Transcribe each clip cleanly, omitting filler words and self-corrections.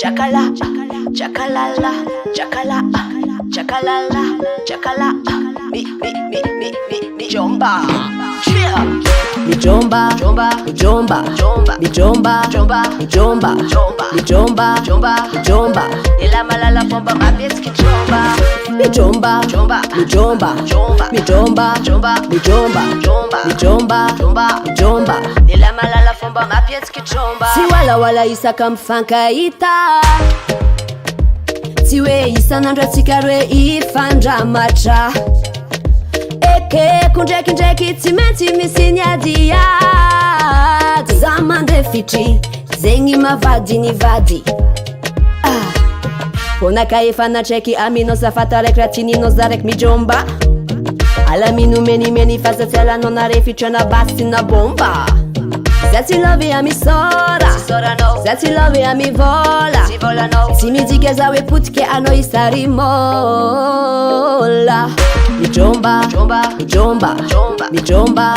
chakala, chakalala, chakala, chakalala, chakala, mijomba, mijomba, mijomba, mijomba, mijomba, mijomba, mijomba, ila malala pomba mapeski chomba, mijomba, mijomba, mijomba, mijomba, mijomba, mijomba, ila malala pomba mapeski chomba. Si wala isa kamfankaita, siwe isa nandra tsikarwe ifandra matra. Eke kundraikindraiky tsy maintsy misy ny adiady. Za mandeha fitry zegny mavady ny vady. Ponaka efa natraiky aminao zafata raiky raha tininao za raiky mijomba. Alamino menimeny fazatsialanao nare fitrana basy na bomba. Za tsy lovy amisora, za tsy lovy amivola. Tsy midika za hoe potike anao isary mola. Mijomba, mijomba, mijomba, mijomba, mijomba,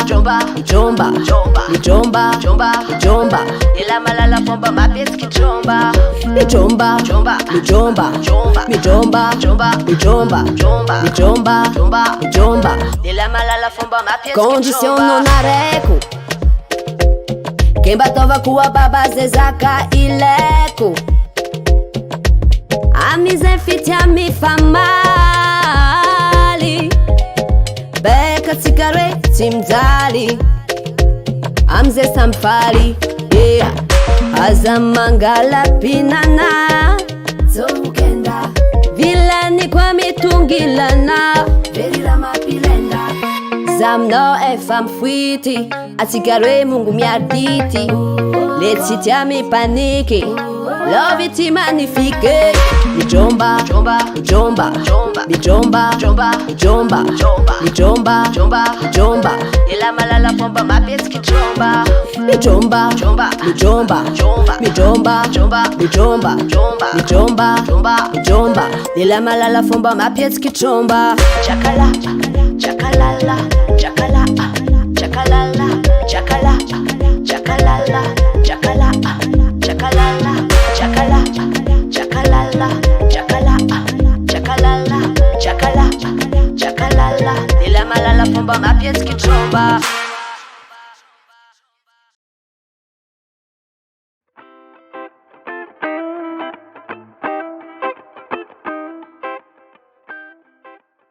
mijomba, ila malala pomba mapeski chomba. Mijomba, mijomba, mijomba, mijomba, mijomba, mijomba, ila malala pomba mapeski chomba. Condition non areko Kemba tova kuwa baba zezaka ileko. Amize fiti amifamali. Beka tsikare timzali. Amze samfali. Yeah. Azamangala pinana. Zomukenda. Vilani kwa mitungilana. Verila mapilenda. Zamno efam fwiti. Atsigarwe mungu miaditi. Letsiti amipaniki. Love it magnifique. Mijomba, mijomba, mijomba, mijomba, mijomba, mijomba, ila malala pomba mapeski chomba. Mijomba, mijomba, mijomba, mijomba, mijomba, mijomba, ila malala pomba mapeski chomba. Chakala, chakalala, chakala, chakalala, chakala, chakalala, chakala, chakalala, chakala, chakalala, chakala, chakalala, chakala, chakalala, ila malala pomba mapeski chomba.